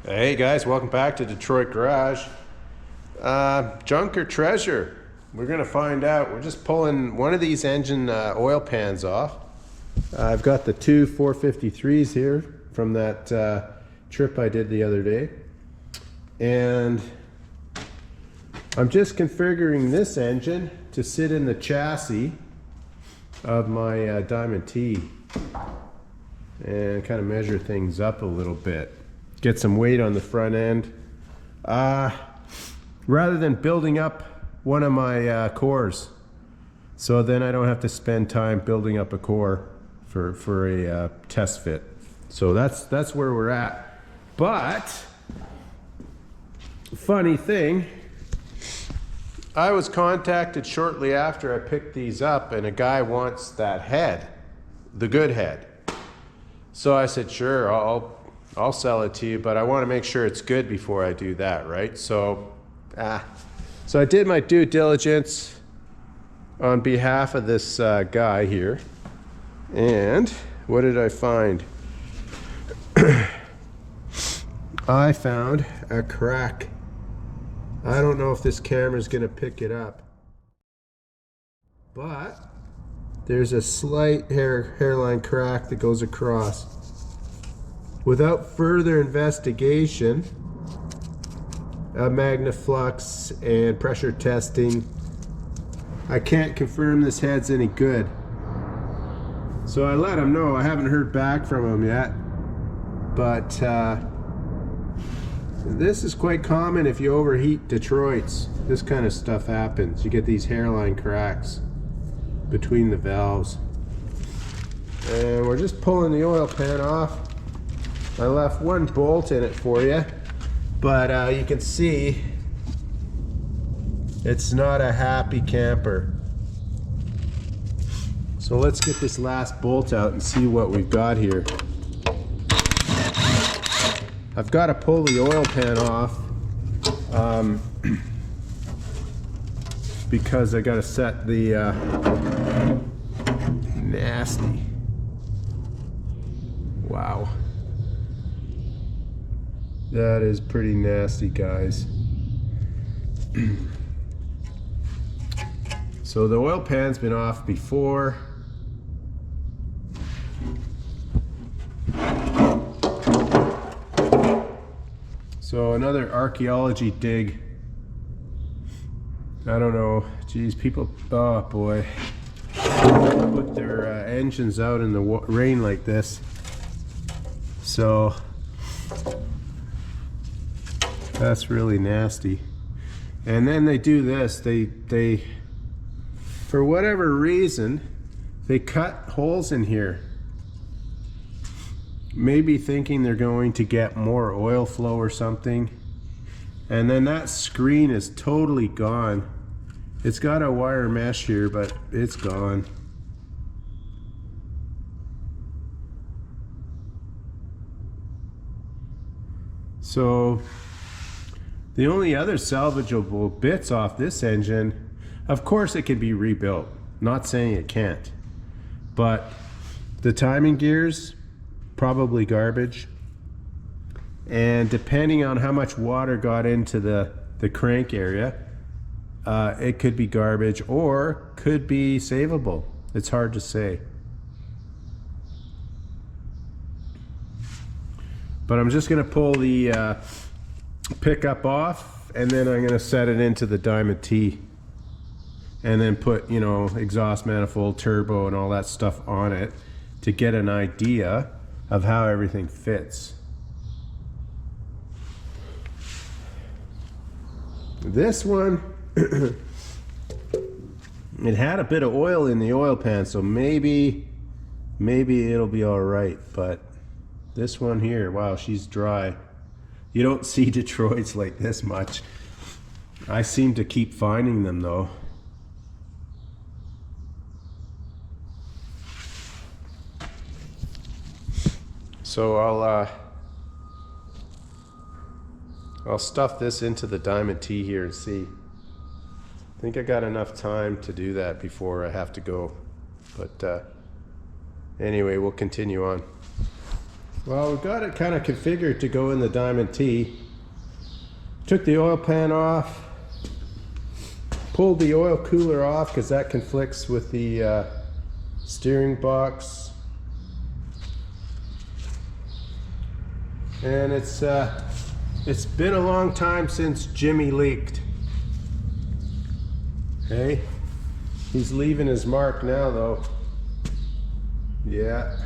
Hey guys, welcome back to Detroit Garage. Junk or treasure? We're gonna find out. We're just pulling one of these engine oil pans off. I've got the two 453s here from that trip I did the other day. And I'm just configuring this engine to sit in the chassis of my Diamond T and kind of measure things up a little bit. Get some weight on the front end. Rather than building up one of my cores. So then I don't have to spend time building up a core for a test fit. So that's where we're at. But, funny thing, I was contacted shortly after I picked these up and a guy wants that head, the good head. So I said, sure, I'll sell it to you, but I want to make sure it's good before I do that, right? So I did my due diligence on behalf of this guy here. And what did I find? I found a crack. I don't know if this camera's gonna pick it up, but there's a slight hairline crack that goes across. Without further investigation, Magnaflux and pressure testing, I can't confirm this head's any good. So I let him know. I haven't heard back from him yet, but this is quite common if you overheat Detroits. This kind of stuff happens. You get these hairline cracks between the valves. And we're just pulling the oil pan off. I left one bolt in it for you, but you can see it's not a happy camper. So let's get this last bolt out and see what we've got here. I've got to pull the oil pan off because I got to set the nasty. Wow. That is pretty nasty, guys. So the oil pan's been off before. So another archaeology dig. I don't know, geez, people, oh boy, put their engines out in the rain like this. So that's really nasty. And then they do this, they for whatever reason, they cut holes in here. Maybe thinking they're going to get more oil flow or something. And then that screen is totally gone. It's got a wire mesh here, but it's gone. So the only other salvageable bits off this engine, of course it can be rebuilt. Not saying it can't. But the timing gears, probably garbage. And depending on how much water got into the crank area, it could be garbage or could be savable. It's hard to say. But I'm just going to pull the pickup off and then I'm going to set it into the Diamond T. And then put, you know, exhaust manifold, turbo, and all that stuff on it to get an idea of how everything fits. This one, it had a bit of oil in the oil pan, so maybe it'll be all right. But this one here, wow, she's dry. You don't see Detroits like this much. I seem to keep finding them though. So I'll stuff this into the Diamond T here and see. I think I got enough time to do that before I have to go. But anyway, we'll continue on. Well, we've got it kind of configured to go in the Diamond T. Took the oil pan off, pulled the oil cooler off because that conflicts with the steering box. And it's been a long time since Jimmy leaked. Hey, he's leaving his mark now though. Yeah.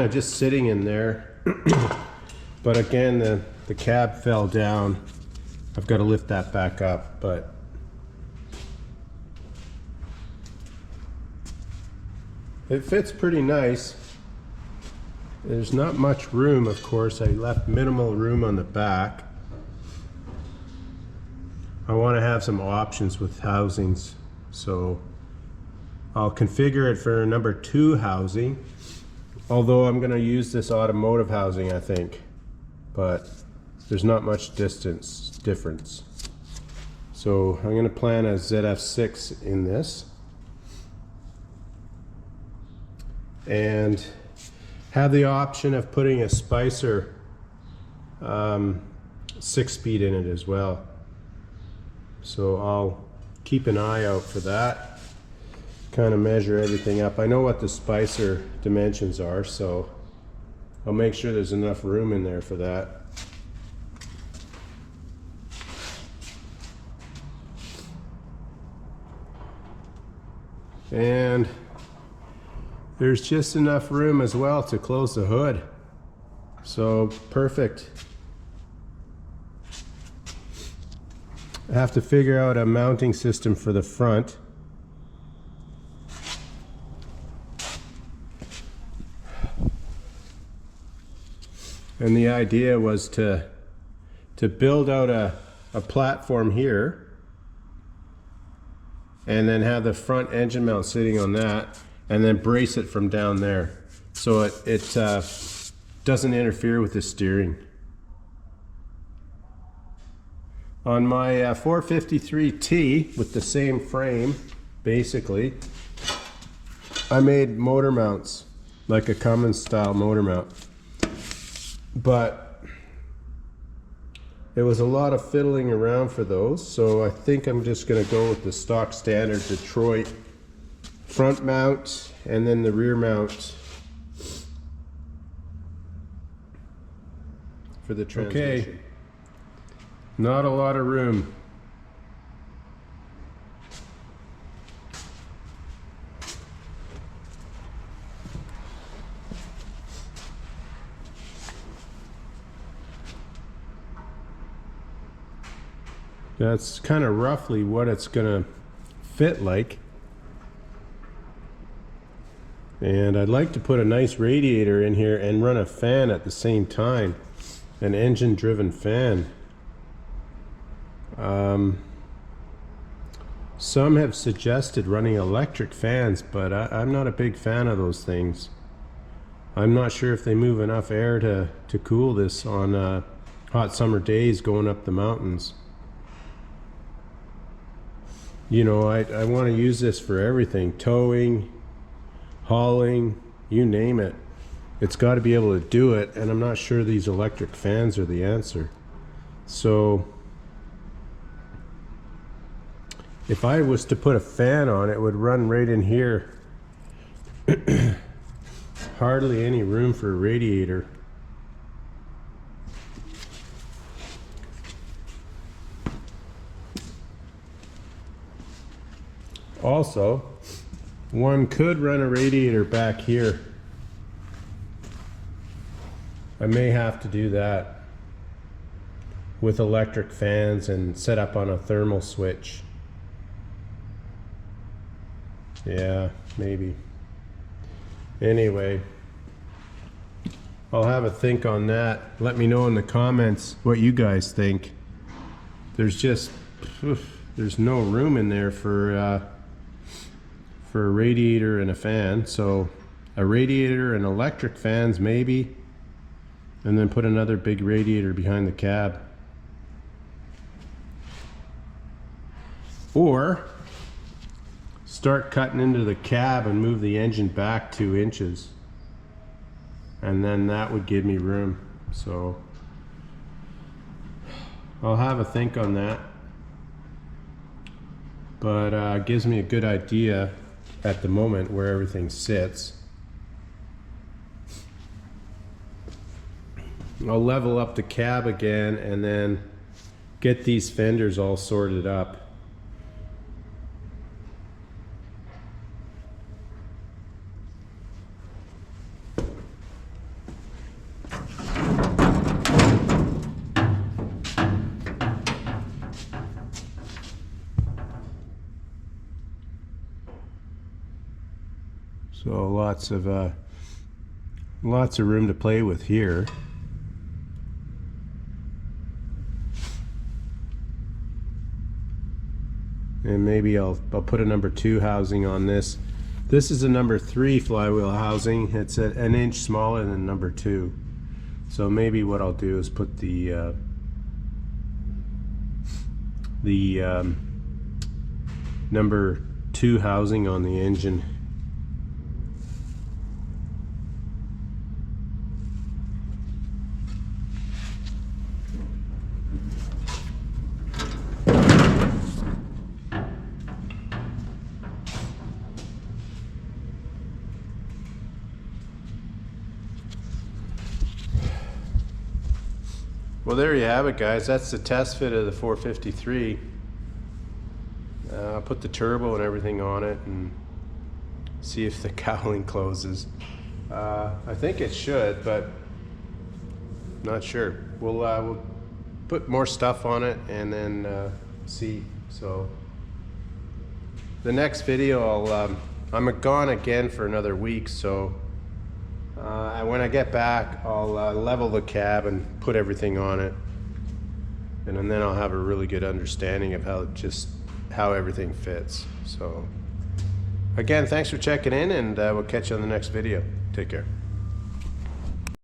of just sitting in there. But again, the cab fell down. I've got to lift that back up, but it fits pretty nice. There's not much room, of course. I left minimal room on the back. I want to have some options with housings, so I'll configure it for number 2 housing, although I'm going to use this automotive housing, I think, but there's not much difference. So I'm going to plan a ZF6 in this and have the option of putting a Spicer 6-speed in it as well. So I'll keep an eye out for that, kind of measure everything up. I know what the Spicer dimensions are, so I'll make sure there's enough room in there for that. And there's just enough room as well to close the hood. So perfect. I have to figure out a mounting system for the front. And the idea was to build out a platform here and then have the front engine mount sitting on that and then brace it from down there so it doesn't interfere with the steering. On my 453T with the same frame, basically, I made motor mounts, like a Cummins style motor mount. But it was a lot of fiddling around for those, so I think I'm just going to go with the stock standard Detroit front mount and then the rear mount for the transmission. Okay. Not a lot of room. That's kind of roughly what it's gonna fit like. And I'd like to put a nice radiator in here and run a fan at the same time, an engine driven fan. Some have suggested running electric fans, but I'm not a big fan of those things. I'm not sure if they move enough air to cool this on hot summer days going up the mountains. You know, I want to use this for everything, towing, hauling, you name it. It's got to be able to do it, and I'm not sure these electric fans are the answer. So if I was to put a fan on, it would run right in here. Hardly any room for a radiator. Also, one could run a radiator back here. I may have to do that with electric fans and set up on a thermal switch. Yeah, maybe. Anyway, I'll have a think on that. Let me know in the comments what you guys think. There's just, there's no room in there for a radiator and a fan. So a radiator and electric fans maybe, and then put another big radiator behind the cab. Or start cutting into the cab and move the engine back 2 inches, and then that would give me room. So I'll have a think on that, but gives me a good idea at the moment where everything sits. I'll level up the cab again and then get these fenders all sorted up. So lots of room to play with here. And maybe I'll put a number 2 housing on this. This is a number 3 flywheel housing. It's an inch smaller than number 2. So maybe what I'll do is put the number 2 housing on the engine. Well, there you have it, guys. That's the test fit of the 453. I'll put the turbo and everything on it and see if the cowling closes. I think it should, but not sure. We'll put more stuff on it and then see. So the next video, I'm gone again for another week, so when I get back, I'll level the cab and put everything on it, and then I'll have a really good understanding of how everything fits. So again, thanks for checking in, and we'll catch you on the next video. Take care.